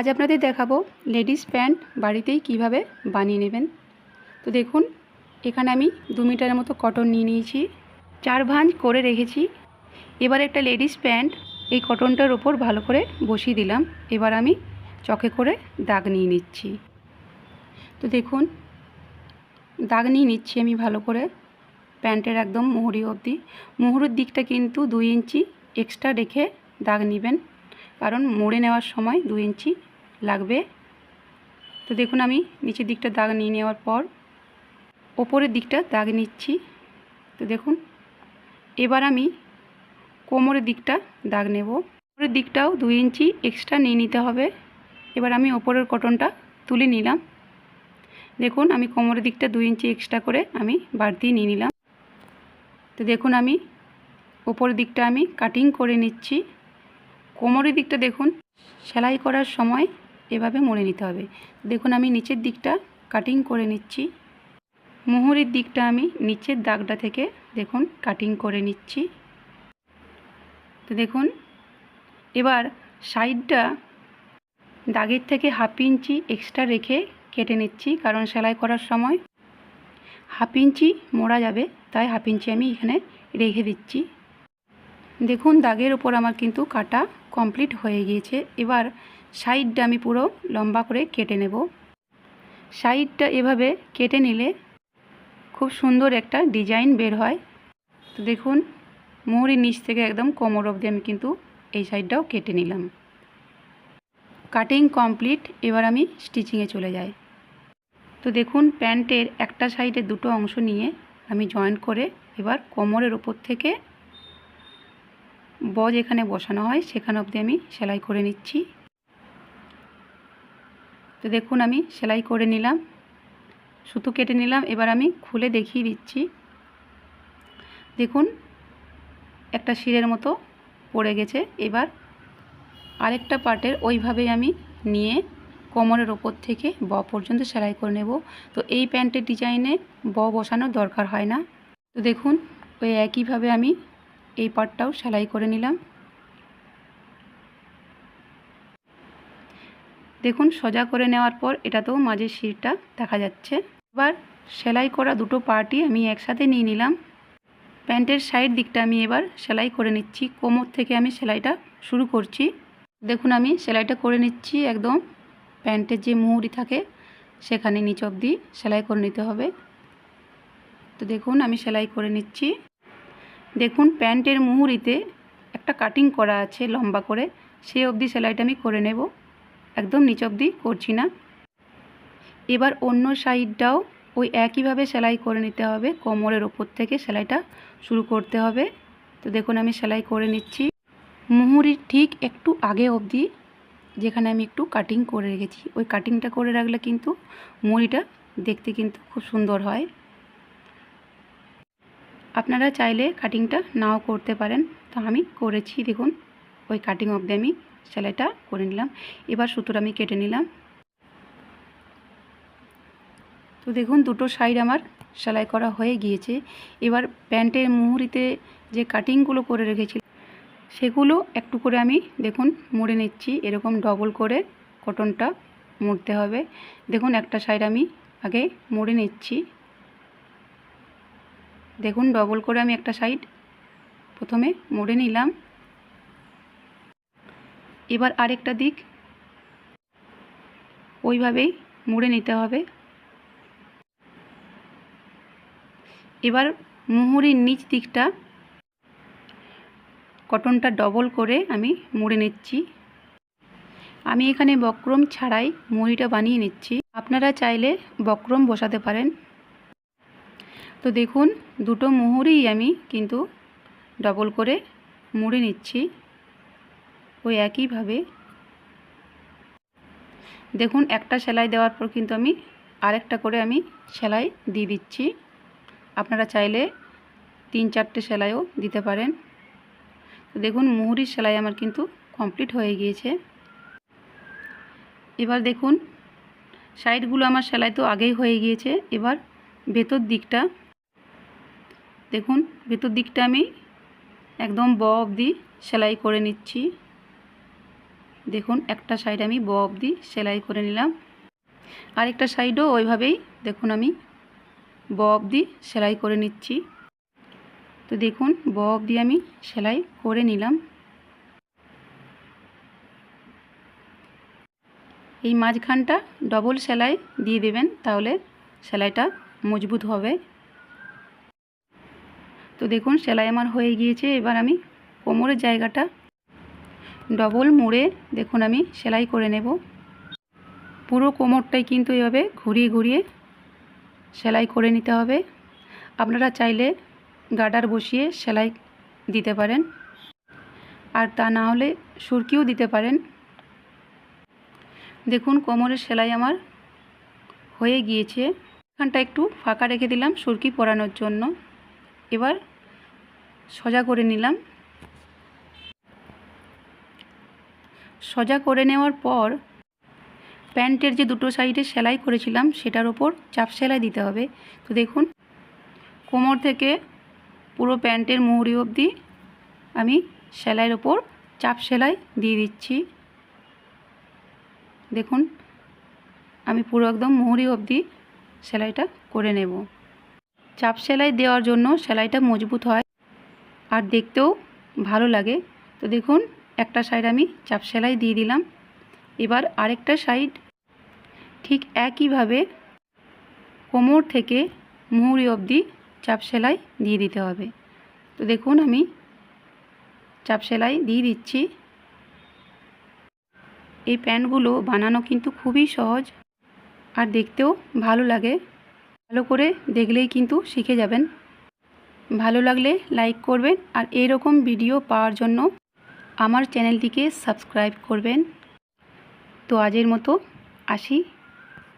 আজ আপনাদের দেখাবো লেডিস প্যান্ট বাড়িতেই কিভাবে বানিয়ে নেবেন। তো দেখুন, এখানে আমি 2 মিটারের মতো কটন নিয়ে নিয়েছি, 4 ভাঁজ করে রেখেছি। এবার একটা লেডিস প্যান্ট এই কটনটার উপর ভালো করে বসিয়ে দিলাম। এবার আমি চকে করে দাগ নিয়ে নিচ্ছি। তো দেখুন, দাগ নিয়ে নিচ্ছি আমি ভালো করে প্যান্টের একদম মুহুরি অবধি। মুহুরির দিকটা কিন্তু 2 ইঞ্চি এক্সট্রা রেখে দাগ নেবেন, কারণ মুড়ে নেওয়ার সময় 2 ইঞ্চি লাগবে। তো দেখুন, আমি নিচের দিকটা দাগ নিয়ে নেওয়ার পর ওপরের দিকটা দাগ নিচ্ছি। তো দেখুন, এবার আমি কোমরের দিকটা দাগ নেব। কোমরের দিকটাও 2 ইঞ্চি এক্সট্রা নিয়ে নিতে হবে। এবার আমি ওপরের কটনটা তুলে নিলাম। দেখুন, আমি কোমরের দিকটা 2 ইঞ্চি এক্সট্রা করে আমি বাড়তি নিয়ে নিলাম। তো দেখুন, আমি ওপরের দিকটা আমি কাটিং করে নিচ্ছি। কোমরের দিকটা দেখুন, সেলাই করার সময় এভাবে মুড়ে নিতে হবে। দেখুন, আমি নিচের দিকটা কাটিং করে নিচ্ছি। মুহুরির দিকটা আমি নিচের দাগটা থেকে দেখুন কাটিং করে নিচ্ছি। তো দেখুন, এবার সাইডটা দাগের থেকে 1/2 ইঞ্চি এক্সট্রা রেখে কেটে নিচ্ছি, কারণ সেলাই করার সময় 1/2 ইঞ্চি মোড়া যাবে, তাই 1/2 ইঞ্চি আমি এখানে রেখে দিচ্ছি। দেখুন, দাগের ওপর আমার কিন্তু কাটা কমপ্লিট হয়ে গিয়েছে। এবার সাইডটা আমি পুরো লম্বা করে কেটে নেব। সাইডটা এভাবে কেটে নিলে খুব সুন্দর একটা ডিজাইন বের হয়। তো দেখুন, মুহুরির নিচ থেকে একদম কোমর অবধি আমি কিন্তু এই সাইডটাও কেটে নিলাম। Cutting complete. এবার আমি স্টিচিংয়ে চলে যাই। তো দেখুন, প্যান্টের একটা সাইডে 2টো অংশ নিয়ে আমি জয়েন্ট করে এবার কোমরের ওপর থেকে বজ এখানে বসানো হয় সেখানে অবধি আমি সেলাই করে নিচ্ছি। তো দেখুন, আমি সেলাই করে নিলাম, সুতো কেটে নিলাম। এবার আমি খুলে দেখিয়ে দিচ্ছি। দেখুন, একটা শিরের মতো পড়ে গেছে। এবার আরেকটা পার্টের ওইভাবেই আমি নিয়ে কোমরের ওপর থেকে ব পর্যন্ত সেলাই করে নেব। তো এই প্যান্টের ডিজাইনে ব বসানোর দরকার হয় না। তো দেখুন, ওই একইভাবে আমি এই পার্টটাও সেলাই করে নিলাম। দেখুন, সোজা করে নেওয়ার পর এটাতেও মাঝের শিরটা দেখা যাচ্ছে। এবার সেলাই করা 2টো পার্টই আমি একসাথে নিয়ে নিলাম। প্যান্টের সাইড দিকটা আমি এবার সেলাই করে নিচ্ছি। কোমর থেকে আমি সেলাইটা শুরু করছি। দেখুন, আমি সেলাইটা করে নিচ্ছি। একদম প্যান্টের যে মুহুরি থাকে সেখানে নিচ অবধি সেলাই করে নিতে হবে। তো দেখুন, আমি সেলাই করে নিচ্ছি। দেখুন, প্যান্টের মুহুরিতে একটা কাটিং করা আছে লম্বা করে, সেই অবধি সেলাইটা আমি করে নেব, একদম নিচ অবধি করছি না। এবার অন্য সাইডটাও ওই একইভাবে সেলাই করে নিতে হবে। কোমরের ওপর থেকে সেলাইটা শুরু করতে হবে। তো দেখুন, আমি সেলাই করে নিচ্ছি। মুহুরির ঠিক একটু আগে অবধি যেখানে আমি একটু কাটিং করে রেখেছি, ওই কাটিংটা করে রাখলে কিন্তু মুহুরিটা দেখতে কিন্তু খুব সুন্দর হয়। আপনারা চাইলে কাটিংটা নাও করতে পারেন, তো আমি করেছি। দেখুন, ওই কাটিং অবধি আমি সেলাইটা করে নিলাম। এবার সুতোটা আমি কেটে নিলাম। তো দেখুন, 2টো সাইড আমার সেলাই করা হয়ে গিয়েছে। এবার প্যান্টের মুহুরিতে যে কাটিংগুলো করে রেখেছি সেগুলো একটু করে আমি দেখুন মুড়ে নিচ্ছি। এরকম ডবল করে কটনটা মুড়তে হবে। দেখুন, একটা সাইড আমি আগে মুড়ে নিচ্ছি। দেখুন, ডবল করে আমি একটা সাইড প্রথমে মুড়ে নিলাম। এবার আরেকটা দিক ওইভাবেই মুড়ে নিতে হবে। এবার মুহুরির নিচ দিকটা কটনটা ডবল করে আমি মুড়ে নিচ্ছি। আমি এখানে বক্রম ছাড়াই মুহুরিটা বানিয়ে নিচ্ছি। আপনারা চাইলে বক্রম বসাতে পারেন। তো দেখুন, 2টো মুহুরিই আমি কিন্তু ডবল করে মুড়ে নিচ্ছি ওই একইভাবে। দেখুন, একটা সেলাই দেওয়ার পর কিন্তু আমি আরেকটা করে আমি সেলাই দিয়ে দিচ্ছি। আপনারা চাইলে 3-4টে সেলাইও দিতে পারেন। তো দেখুন, মুহুরির সেলাই আমার কিন্তু কমপ্লিট হয়ে গিয়েছে। এবার দেখুন, সাইডগুলো আমার সেলাই তো আগেই হয়ে গিয়েছে। এবার ভেতর দিকটা দেখুন, ভেতর দিকটা আমি একদম ব অবধি সেলাই করে নিচ্ছি। দেখুন একটা সাইড আমি ব অবধি সেলাই করে নিলাম, আরেকটা সাইডও ওইভাবেই দেখুন আমি ব অবধি সেলাই করে নিচ্ছি। তো দেখুন ব অবধি আমি সেলাই করে নিলাম। এই মাঝখানটা ডবল সেলাই দিয়ে দেবেন, তাহলে সেলাইটা মজবুত হবে। তো দেখুন সেলাই আমার হয়ে গিয়েছে। এবার আমি কোমরের জায়গাটা ডবল মুড়ে দেখুন আমি সেলাই করে নেব। পুরো কোমরটাই কিন্তু এভাবে ঘুরিয়ে ঘুরিয়ে সেলাই করে নিতে হবে। আপনারা চাইলে গার্ডার বসিয়ে সেলাই দিতে পারেন, আর তা না হলে সুরকিও দিতে পারেন। দেখুন কোমরের সেলাই আমার হয়ে গিয়েছে। এখানটা একটু ফাঁকা রেখে দিলাম সুরকি পরানোর জন্য। এবার সোজা করে নিলাম। সোজা করে নেওয়ার পর প্যান্টের যে দুটো সাইডে সেলাই করেছিলাম সেটার ওপর চাপ সেলাই দিতে হবে। তো দেখুন কোমর থেকে পুরো প্যান্টের মুহুরি অবধি আমি সেলাইয়ের ওপর চাপ সেলাই দিয়ে দিচ্ছি। দেখুন আমি পুরো একদম মুহুরি অবধি সেলাইটা করে নেব। চাপ সেলাই দেওয়ার জন্য সেলাইটা মজবুত হয় আর দেখতেও ভালো লাগে। তো দেখুন একটা সাইড আমি চাপ সেলাই দিয়ে দিলাম। এবার আরেকটা সাইড ঠিক একইভাবে কোমর থেকে মুহুরি অবধি চাপ সেলাই দিয়ে দিতে হবে। তো দেখুন আমি চাপ সেলাই দিয়ে দিচ্ছি। এই প্যান্টগুলো বানানো কিন্তু খুবই সহজ আর দেখতেও ভালো লাগে। ভালো করে দেখলেই কিন্তু শিখে যাবেন। ভালো লাগলে লাইক করবেন, আর এরকম ভিডিও পাওয়ার জন্য আমার চ্যানেলটিকে সাবস্ক্রাইব করবেন। তো আজের মতো আসি।